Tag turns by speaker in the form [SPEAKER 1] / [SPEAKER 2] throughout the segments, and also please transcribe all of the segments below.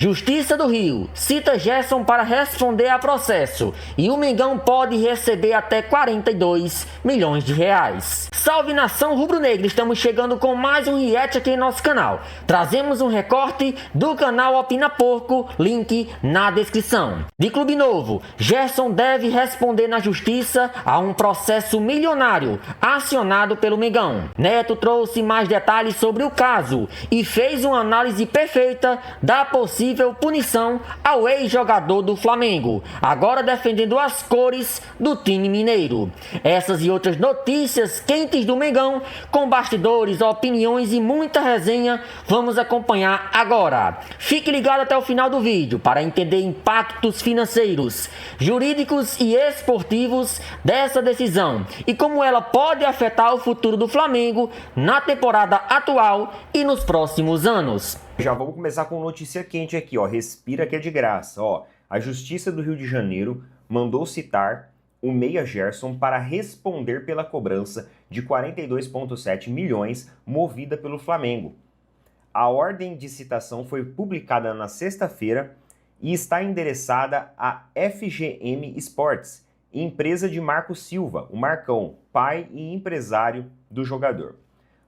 [SPEAKER 1] Justiça do Rio cita Gerson para responder a processo e o Mengão pode receber até 42 milhões de reais. Salve nação rubro-negra, estamos chegando com mais um react aqui em nosso canal. Trazemos um recorte do canal Opina Porco, link na descrição. De clube novo, Gerson deve responder na justiça a um processo milionário acionado pelo Mengão. Neto trouxe mais detalhes sobre o caso e fez uma análise perfeita da possível punição ao ex-jogador do Flamengo, agora defendendo as cores do time mineiro. Essas e outras notícias quentes do Mengão, com bastidores, opiniões e muita resenha, vamos acompanhar agora. Fique ligado até o final do vídeo para entender impactos financeiros, jurídicos e esportivos dessa decisão e como ela pode afetar o futuro do Flamengo na temporada atual e nos próximos anos.
[SPEAKER 2] Já vamos começar com notícia quente aqui, ó. Respira que é de graça, ó. A Justiça do Rio de Janeiro mandou citar o meia Gerson para responder pela cobrança de 42,7 milhões movida pelo Flamengo. A ordem de citação foi publicada na sexta-feira e está endereçada à FGM Sports, empresa de Marco Silva, o Marcão, pai e empresário do jogador.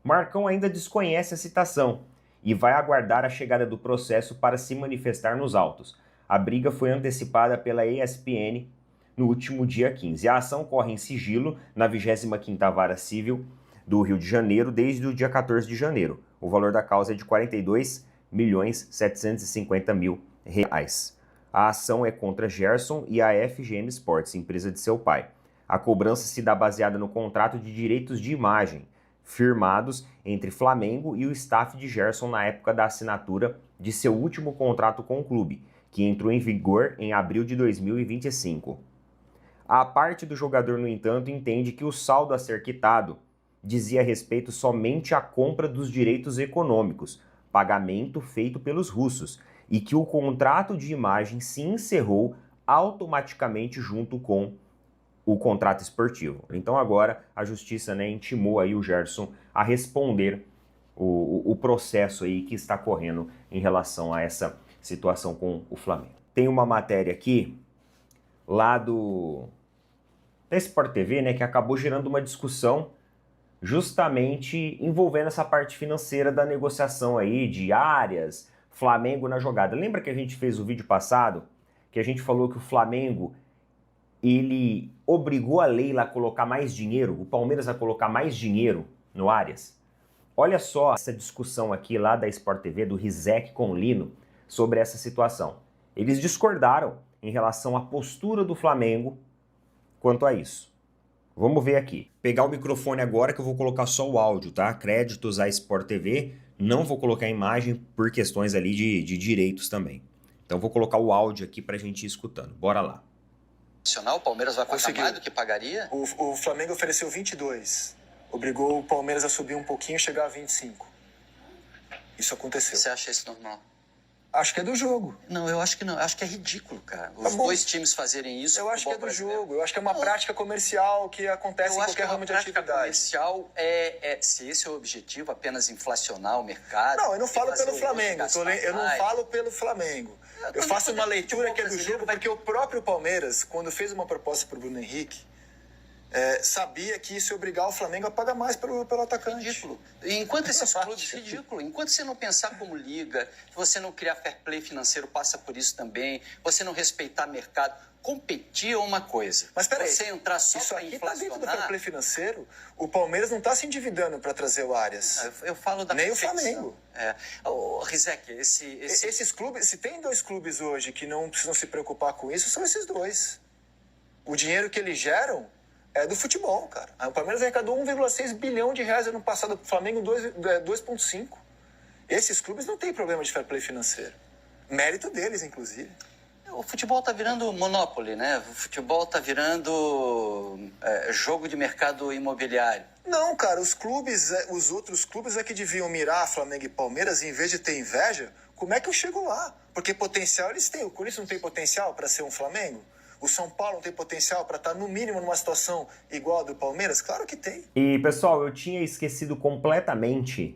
[SPEAKER 2] Marcão ainda desconhece a citação e vai aguardar a chegada do processo para se manifestar nos autos. A briga foi antecipada pela ESPN no último dia 15. A ação corre em sigilo na 25ª Vara Civil do Rio de Janeiro desde o dia 14 de janeiro. O valor da causa é de R$ 42.750.000. A ação é contra Gerson e a FGM Sports, empresa de seu pai. A cobrança se dá baseada no contrato de direitos de imagem firmados entre Flamengo e o staff de Gerson na época da assinatura de seu último contrato com o clube, que entrou em vigor em abril de 2025. A parte do jogador, no entanto, entende que o saldo a ser quitado dizia respeito somente à compra dos direitos econômicos, pagamento feito pelos russos, e que o contrato de imagem se encerrou automaticamente junto com o contrato esportivo. Então agora a justiça, intimou aí o Gerson a responder o processo aí que está correndo em relação a essa situação com o Flamengo. Tem uma matéria aqui lá da Sport TV, que acabou gerando uma discussão justamente envolvendo essa parte financeira da negociação aí de Arias, Flamengo na jogada. Lembra que a gente fez o vídeo passado que a gente falou que o Flamengo ele obrigou a Leila a colocar mais dinheiro, o Palmeiras a colocar mais dinheiro no Arias? Olha só essa discussão aqui lá da Sport TV, do Rizek com o Lino, sobre essa situação. Eles discordaram em relação à postura do Flamengo quanto a isso. Vamos ver aqui. Pegar o microfone agora que eu vou colocar só o áudio, tá? Créditos à Sport TV, não vou colocar a imagem por questões ali de direitos também. Então vou colocar o áudio aqui pra gente ir escutando. Bora lá.
[SPEAKER 3] O Palmeiras vai pagar mais do que pagaria?
[SPEAKER 4] O Flamengo ofereceu 22. Obrigou o Palmeiras a subir um pouquinho e chegar a 25. Isso aconteceu.
[SPEAKER 3] Você acha isso normal?
[SPEAKER 4] Acho que é do jogo.
[SPEAKER 3] Não, eu acho que não. Eu acho que é ridículo, cara. Os dois times fazerem isso.
[SPEAKER 4] Eu acho que é do jogo. Eu acho que é uma prática comercial que acontece em qualquer ramo de atividade.
[SPEAKER 3] Comercial se esse é o objetivo, apenas inflacionar o mercado.
[SPEAKER 4] Não, eu não falo pelo Flamengo. Eu não falo pelo Flamengo. Eu faço uma leitura que é do jogo porque o próprio Palmeiras, quando fez uma proposta para o Bruno Henrique, sabia que isso ia obrigar o Flamengo a pagar mais pelo atacante.
[SPEAKER 3] Ridículo. Enquanto esses clubes... Ridículo. Enquanto você não pensar como liga, você não criar fair play financeiro, passa por isso também, você não respeitar mercado, competir é uma coisa.
[SPEAKER 4] Mas peraí,
[SPEAKER 3] você entrar só para inflacionar...
[SPEAKER 4] Tá dentro do fair play financeiro, o Palmeiras não está se endividando para trazer o Arias.
[SPEAKER 3] Eu falo da
[SPEAKER 4] nem
[SPEAKER 3] competição.
[SPEAKER 4] O Flamengo.
[SPEAKER 3] Rizek,
[SPEAKER 4] esses clubes, se tem dois clubes hoje que não precisam se preocupar com isso, são esses dois. O dinheiro que eles geram é do futebol, cara. O Palmeiras arrecadou 1,6 bilhão de reais ano passado, o Flamengo 2,5. Esses clubes não têm problema de fair play financeiro. Mérito deles, inclusive.
[SPEAKER 3] O futebol tá virando monopólio, né? O futebol tá virando jogo de mercado imobiliário.
[SPEAKER 4] Não, cara, os outros clubes é que deviam mirar Flamengo e Palmeiras, em vez de ter inveja, como é que eu chego lá? Porque potencial eles têm. O Corinthians não tem potencial para ser um Flamengo? O São Paulo não tem potencial para estar, no mínimo, numa situação igual a do Palmeiras? Claro que tem.
[SPEAKER 2] E, pessoal, eu tinha esquecido completamente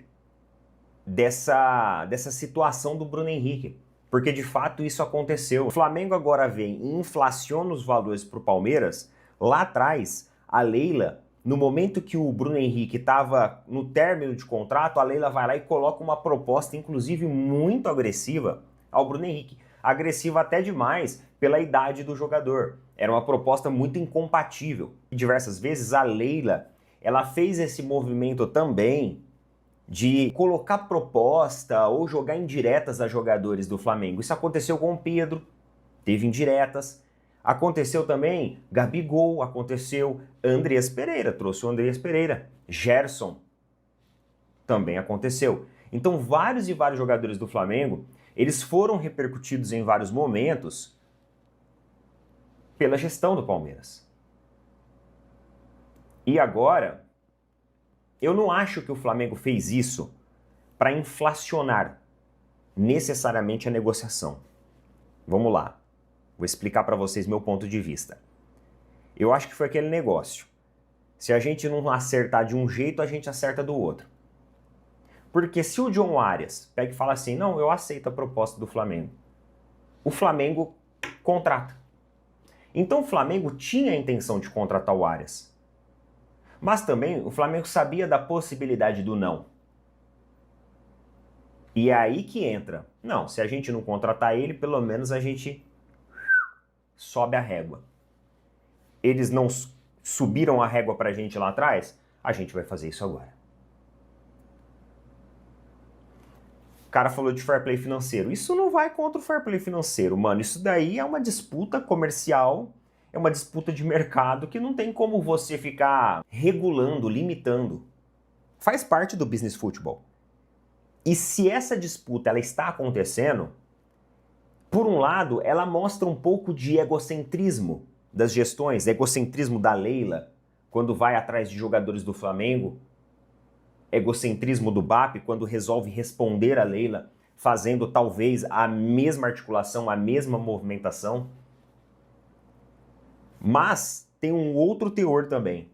[SPEAKER 2] dessa situação do Bruno Henrique. porque de fato isso aconteceu. O Flamengo agora vem e inflaciona os valores para o Palmeiras. Lá atrás, a Leila, no momento que o Bruno Henrique estava no término de contrato, a Leila vai lá e coloca uma proposta, inclusive muito agressiva, ao Bruno Henrique. Agressiva até demais pela idade do jogador. Era uma proposta muito incompatível. E diversas vezes a Leila, ela fez esse movimento também de colocar proposta ou jogar indiretas a jogadores do Flamengo. Isso aconteceu com o Pedro, teve indiretas. Aconteceu também Gabigol, aconteceu Andreas Pereira, trouxe o Andreas Pereira. Gerson também aconteceu. Então vários e vários jogadores do Flamengo, eles foram repercutidos em vários momentos pela gestão do Palmeiras. E agora, eu não acho que o Flamengo fez isso para inflacionar necessariamente a negociação. Vamos lá. Vou explicar para vocês meu ponto de vista. Eu acho que foi aquele negócio. Se a gente não acertar de um jeito, a gente acerta do outro. Porque se o John Arias pega e fala assim, não, eu aceito a proposta do Flamengo, o Flamengo contrata. Então o Flamengo tinha a intenção de contratar o Arias. Mas também o Flamengo sabia da possibilidade do não. E é aí que entra. Não, se a gente não contratar ele, pelo menos a gente sobe a régua. Eles não subiram a régua pra gente lá atrás, a gente vai fazer isso agora. O cara falou de fair play financeiro. Isso não vai contra o fair play financeiro, mano. Isso daí é uma disputa comercial, é uma disputa de mercado que não tem como você ficar regulando, limitando. Faz parte do business futebol. E se essa disputa ela está acontecendo, por um lado, ela mostra um pouco de egocentrismo das gestões, egocentrismo da Leila, quando vai atrás de jogadores do Flamengo, egocentrismo do BAP, quando resolve responder a Leila, fazendo talvez a mesma articulação, a mesma movimentação. Mas tem um outro teor também.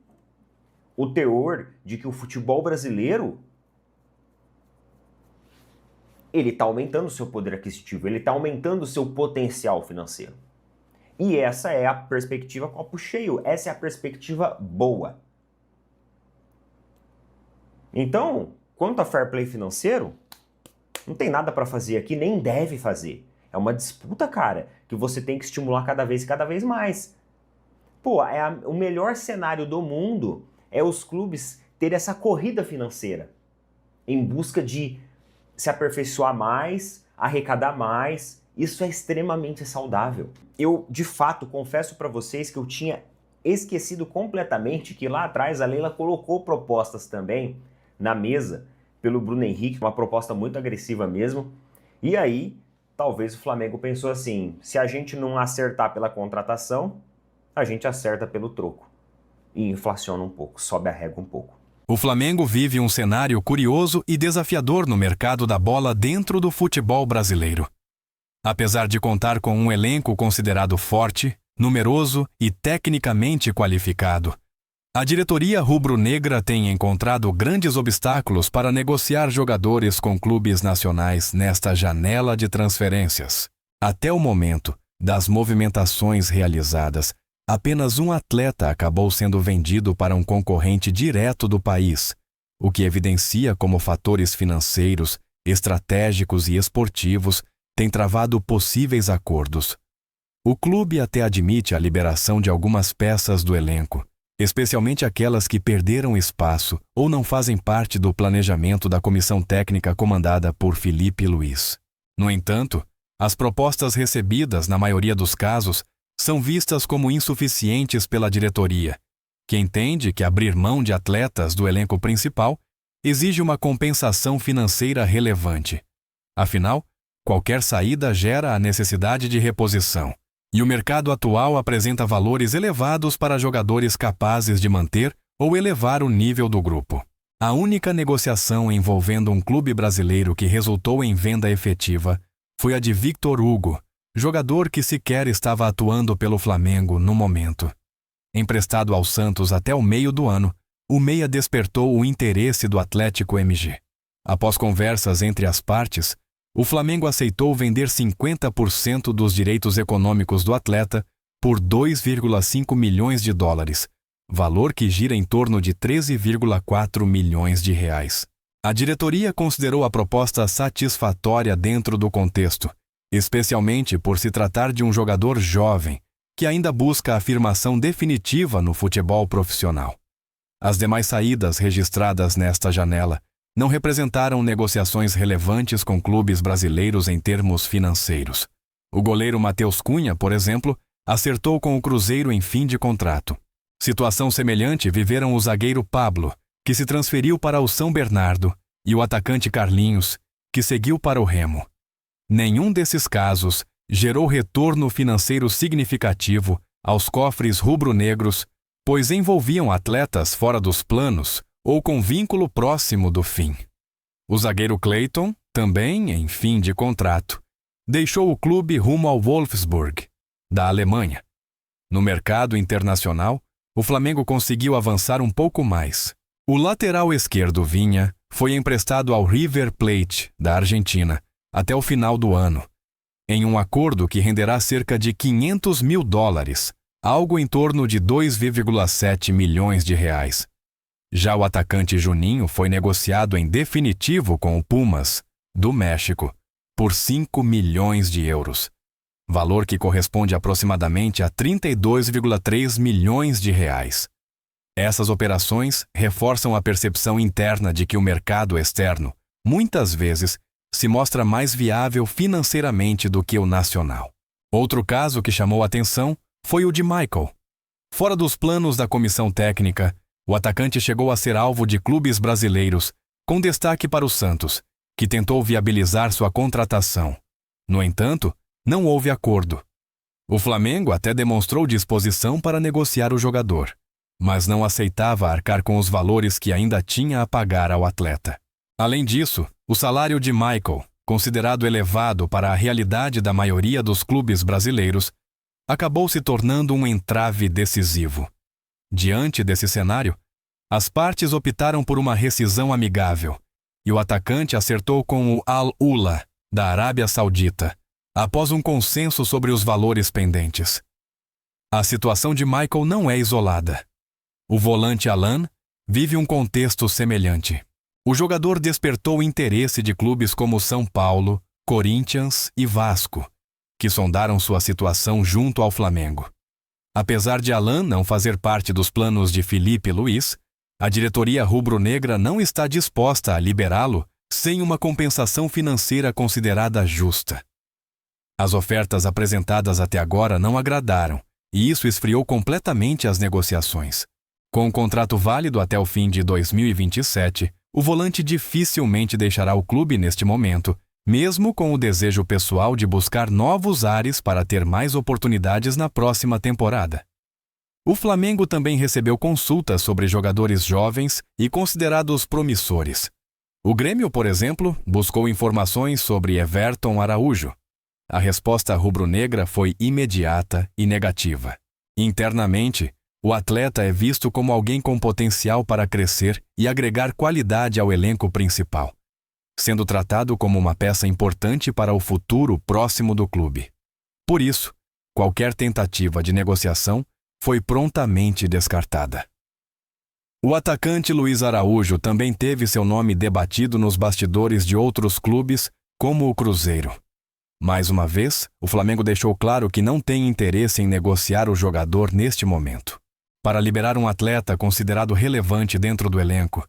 [SPEAKER 2] O teor de que o futebol brasileiro ele está aumentando o seu poder aquisitivo, ele está aumentando o seu potencial financeiro. E essa é a perspectiva copo cheio, essa é a perspectiva boa. Então, quanto a fair play financeiro, não tem nada para fazer aqui, nem deve fazer. É uma disputa, cara, que você tem que estimular cada vez mais. Pô, o melhor cenário do mundo é os clubes terem essa corrida financeira em busca de se aperfeiçoar mais, arrecadar mais. Isso é extremamente saudável. Eu, de fato, confesso para vocês que eu tinha esquecido completamente que lá atrás a Leila colocou propostas também na mesa pelo Bruno Henrique, uma proposta muito agressiva mesmo. E aí, talvez o Flamengo pensou assim, se a gente não acertar pela contratação, a gente acerta pelo troco. E inflaciona um pouco, sobe a régua um pouco.
[SPEAKER 5] O Flamengo vive um cenário curioso e desafiador no mercado da bola dentro do futebol brasileiro. Apesar de contar com um elenco considerado forte, numeroso e tecnicamente qualificado, a diretoria rubro-negra tem encontrado grandes obstáculos para negociar jogadores com clubes nacionais nesta janela de transferências. Até o momento das movimentações realizadas, apenas um atleta acabou sendo vendido para um concorrente direto do país, o que evidencia como fatores financeiros, estratégicos e esportivos têm travado possíveis acordos. O clube até admite a liberação de algumas peças do elenco, especialmente aquelas que perderam espaço ou não fazem parte do planejamento da comissão técnica comandada por Felipe Luiz. No entanto, as propostas recebidas, na maioria dos casos, são vistas como insuficientes pela diretoria, que entende que abrir mão de atletas do elenco principal exige uma compensação financeira relevante. Afinal, qualquer saída gera a necessidade de reposição, e o mercado atual apresenta valores elevados para jogadores capazes de manter ou elevar o nível do grupo. A única negociação envolvendo um clube brasileiro que resultou em venda efetiva foi a de Victor Hugo, jogador que sequer estava atuando pelo Flamengo no momento. Emprestado ao Santos até o meio do ano, o meia despertou o interesse do Atlético MG. Após conversas entre as partes, o Flamengo aceitou vender 50% dos direitos econômicos do atleta por 2,5 milhões de dólares, valor que gira em torno de 13,4 milhões de reais. A diretoria considerou a proposta satisfatória dentro do contexto, especialmente por se tratar de um jogador jovem, que ainda busca a afirmação definitiva no futebol profissional. As demais saídas registradas nesta janela não representaram negociações relevantes com clubes brasileiros em termos financeiros. O goleiro Matheus Cunha, por exemplo, acertou com o Cruzeiro em fim de contrato. Situação semelhante viveram o zagueiro Pablo, que se transferiu para o São Bernardo, e o atacante Carlinhos, que seguiu para o Remo. Nenhum desses casos gerou retorno financeiro significativo aos cofres rubro-negros, pois envolviam atletas fora dos planos ou com vínculo próximo do fim. O zagueiro Clayton, também em fim de contrato, deixou o clube rumo ao Wolfsburg, da Alemanha. No mercado internacional, o Flamengo conseguiu avançar um pouco mais. O lateral esquerdo Vinha foi emprestado ao River Plate, da Argentina, até o final do ano, em um acordo que renderá cerca de 500 mil dólares, algo em torno de 2,7 milhões de reais. Já o atacante Juninho foi negociado em definitivo com o Pumas, do México, por 5 milhões de euros, valor que corresponde aproximadamente a 32,3 milhões de reais. Essas operações reforçam a percepção interna de que o mercado externo, muitas vezes, se mostra mais viável financeiramente do que o nacional. Outro caso que chamou a atenção foi o de Michael. Fora dos planos da comissão técnica, o atacante chegou a ser alvo de clubes brasileiros, com destaque para o Santos, que tentou viabilizar sua contratação. No entanto, não houve acordo. O Flamengo até demonstrou disposição para negociar o jogador, mas não aceitava arcar com os valores que ainda tinha a pagar ao atleta. Além disso, o salário de Michael, considerado elevado para a realidade da maioria dos clubes brasileiros, acabou se tornando um entrave decisivo. Diante desse cenário, as partes optaram por uma rescisão amigável, e o atacante acertou com o Al-Ula, da Arábia Saudita, após um consenso sobre os valores pendentes. A situação de Michael não é isolada. O volante Alan vive um contexto semelhante. O jogador despertou o interesse de clubes como São Paulo, Corinthians e Vasco, que sondaram sua situação junto ao Flamengo. Apesar de Alan não fazer parte dos planos de Felipe Luiz, a diretoria rubro-negra não está disposta a liberá-lo sem uma compensação financeira considerada justa. As ofertas apresentadas até agora não agradaram, e isso esfriou completamente as negociações. Com um contrato válido até o fim de 2027, o volante dificilmente deixará o clube neste momento, mesmo com o desejo pessoal de buscar novos ares para ter mais oportunidades na próxima temporada. O Flamengo também recebeu consultas sobre jogadores jovens e considerados promissores. O Grêmio, por exemplo, buscou informações sobre Everton Araújo. A resposta rubro-negra foi imediata e negativa. Internamente, o atleta é visto como alguém com potencial para crescer e agregar qualidade ao elenco principal, sendo tratado como uma peça importante para o futuro próximo do clube. Por isso, qualquer tentativa de negociação foi prontamente descartada. O atacante Luiz Araújo também teve seu nome debatido nos bastidores de outros clubes, como o Cruzeiro. Mais uma vez, o Flamengo deixou claro que não tem interesse em negociar o jogador neste momento. Para liberar um atleta considerado relevante dentro do elenco,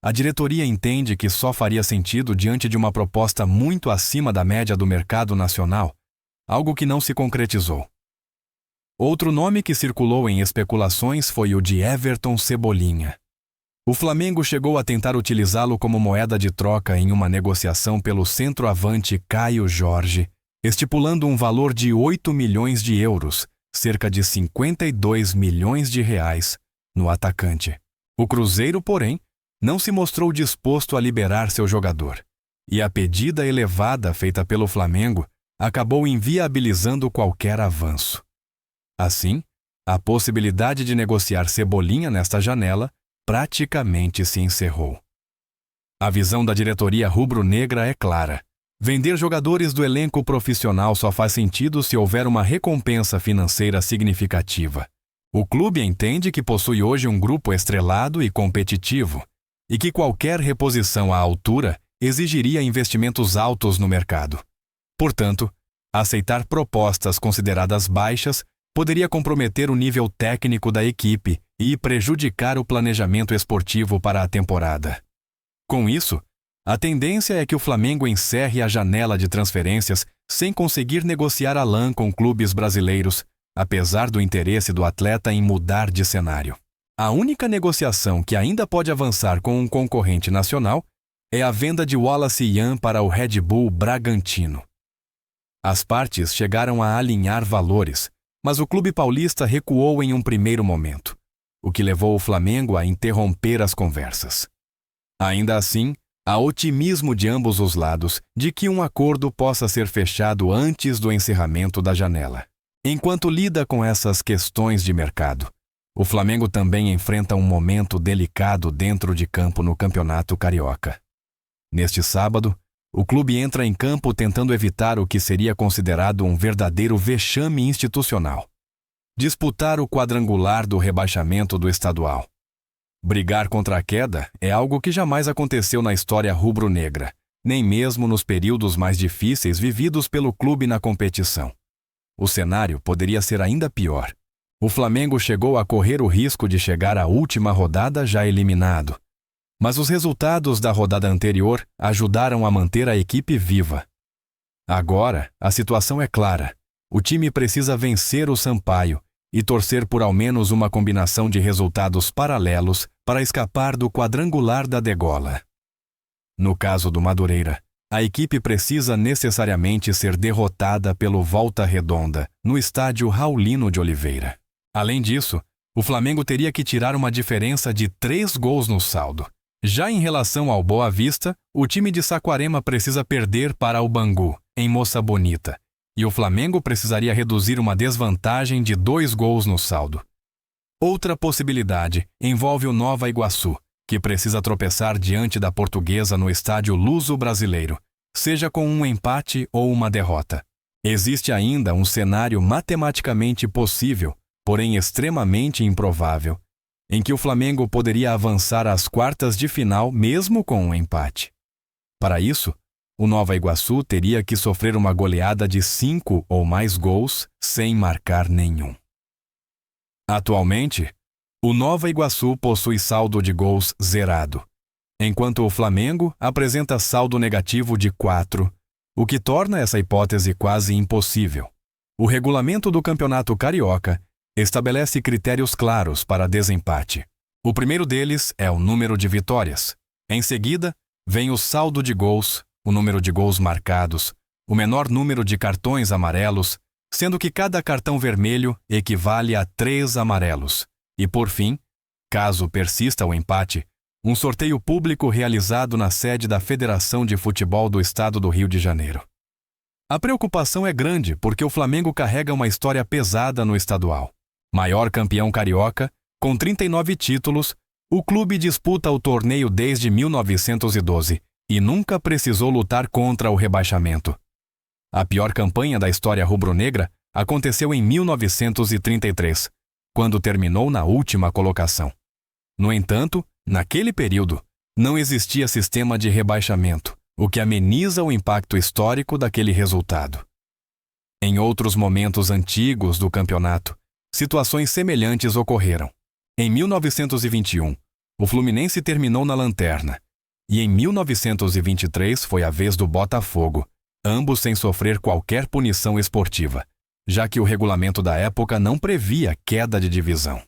[SPEAKER 5] a diretoria entende que só faria sentido diante de uma proposta muito acima da média do mercado nacional, algo que não se concretizou. Outro nome que circulou em especulações foi o de Everton Cebolinha. O Flamengo chegou a tentar utilizá-lo como moeda de troca em uma negociação pelo centroavante Caio Jorge, estipulando um valor de 8 milhões de euros, cerca de 52 milhões de reais, no atacante. O Cruzeiro, porém, não se mostrou disposto a liberar seu jogador, e a pedida elevada feita pelo Flamengo acabou inviabilizando qualquer avanço. Assim, a possibilidade de negociar Cebolinha nesta janela praticamente se encerrou. A visão da diretoria rubro-negra é clara. Vender jogadores do elenco profissional só faz sentido se houver uma recompensa financeira significativa. O clube entende que possui hoje um grupo estrelado e competitivo, e que qualquer reposição à altura exigiria investimentos altos no mercado. Portanto, aceitar propostas consideradas baixas poderia comprometer o nível técnico da equipe e prejudicar o planejamento esportivo para a temporada. Com isso, a tendência é que o Flamengo encerre a janela de transferências sem conseguir negociar a lã com clubes brasileiros, apesar do interesse do atleta em mudar de cenário. A única negociação que ainda pode avançar com um concorrente nacional é a venda de Wallace Yan para o Red Bull Bragantino. As partes chegaram a alinhar valores, mas o clube paulista recuou em um primeiro momento, o que levou o Flamengo a interromper as conversas. Ainda assim, há otimismo de ambos os lados de que um acordo possa ser fechado antes do encerramento da janela. Enquanto lida com essas questões de mercado, o Flamengo também enfrenta um momento delicado dentro de campo no Campeonato Carioca. Neste sábado, o clube entra em campo tentando evitar o que seria considerado um verdadeiro vexame institucional: disputar o quadrangular do rebaixamento do estadual. Brigar contra a queda é algo que jamais aconteceu na história rubro-negra, nem mesmo nos períodos mais difíceis vividos pelo clube na competição. O cenário poderia ser ainda pior. O Flamengo chegou a correr o risco de chegar à última rodada já eliminado. Mas os resultados da rodada anterior ajudaram a manter a equipe viva. Agora, a situação é clara. O time precisa vencer o Sampaio e torcer por ao menos uma combinação de resultados paralelos para escapar do quadrangular da degola. No caso do Madureira, a equipe precisa necessariamente ser derrotada pelo Volta Redonda, no estádio Raulino de Oliveira. Além disso, o Flamengo teria que tirar uma diferença de 3 gols no saldo. Já em relação ao Boa Vista, o time de Saquarema precisa perder para o Bangu, em Moça Bonita, e o Flamengo precisaria reduzir uma desvantagem de 2 gols no saldo. Outra possibilidade envolve o Nova Iguaçu, que precisa tropeçar diante da Portuguesa no estádio Luso-Brasileiro, seja com um empate ou uma derrota. Existe ainda um cenário matematicamente possível, porém extremamente improvável, em que o Flamengo poderia avançar às quartas de final mesmo com um empate. Para isso, o Nova Iguaçu teria que sofrer uma goleada de 5 ou mais gols sem marcar nenhum. Atualmente, o Nova Iguaçu possui saldo de gols zerado, enquanto o Flamengo apresenta saldo negativo de 4, o que torna essa hipótese quase impossível. O regulamento do Campeonato Carioca estabelece critérios claros para desempate. O primeiro deles é o número de vitórias. Em seguida, vem o saldo de gols, o número de gols marcados, o menor número de cartões amarelos, sendo que cada cartão vermelho equivale a 3 amarelos. E, por fim, caso persista o empate, um sorteio público realizado na sede da Federação de Futebol do Estado do Rio de Janeiro. A preocupação é grande porque o Flamengo carrega uma história pesada no estadual. Maior campeão carioca, com 39 títulos, o clube disputa o torneio desde 1912 e nunca precisou lutar contra o rebaixamento. A pior campanha da história rubro-negra aconteceu em 1933, quando terminou na última colocação. No entanto, naquele período, não existia sistema de rebaixamento, o que ameniza o impacto histórico daquele resultado. Em outros momentos antigos do campeonato, situações semelhantes ocorreram. Em 1921, o Fluminense terminou na lanterna, e em 1923 foi a vez do Botafogo, ambos sem sofrer qualquer punição esportiva, já que o regulamento da época não previa queda de divisão.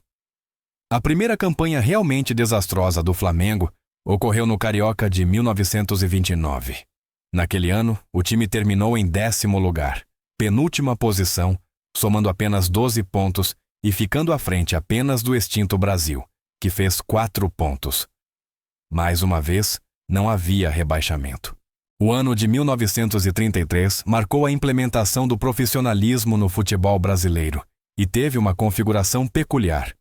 [SPEAKER 5] A primeira campanha realmente desastrosa do Flamengo ocorreu no Carioca de 1929. Naquele ano, o time terminou em 10º lugar, penúltima posição, somando apenas 12 pontos e ficando à frente apenas do extinto Brasil, que fez 4 pontos. Mais uma vez, não havia rebaixamento. O ano de 1933 marcou a implementação do profissionalismo no futebol brasileiro e teve uma configuração peculiar.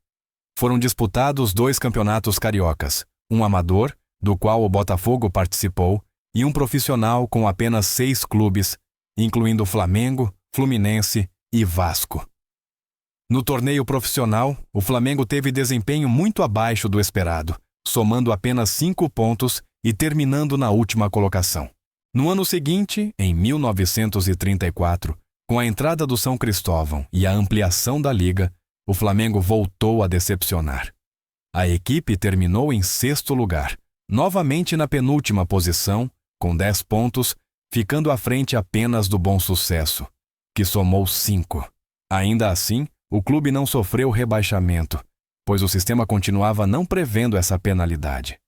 [SPEAKER 5] Foram disputados 2 campeonatos cariocas, um amador, do qual o Botafogo participou, e um profissional com apenas 6 clubes, incluindo Flamengo, Fluminense e Vasco. No torneio profissional, o Flamengo teve desempenho muito abaixo do esperado, somando apenas 5 pontos e terminando na última colocação. No ano seguinte, em 1934, com a entrada do São Cristóvão e a ampliação da liga, o Flamengo voltou a decepcionar. A equipe terminou em 6º lugar, novamente na penúltima posição, com 10 pontos, ficando à frente apenas do Bom Sucesso, que somou 5. Ainda assim, o clube não sofreu rebaixamento, pois o sistema continuava não prevendo essa penalidade.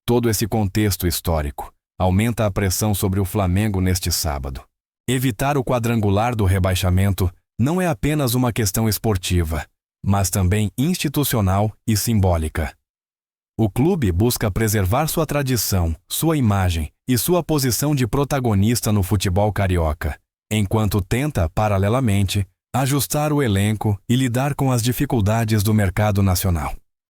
[SPEAKER 5] Todo esse contexto histórico aumenta a pressão sobre o Flamengo neste sábado. Evitar o quadrangular do rebaixamento não é apenas uma questão esportiva, mas também institucional e simbólica. O clube busca preservar sua tradição, sua imagem e sua posição de protagonista no futebol carioca, enquanto tenta, paralelamente, ajustar o elenco e lidar com as dificuldades do mercado nacional.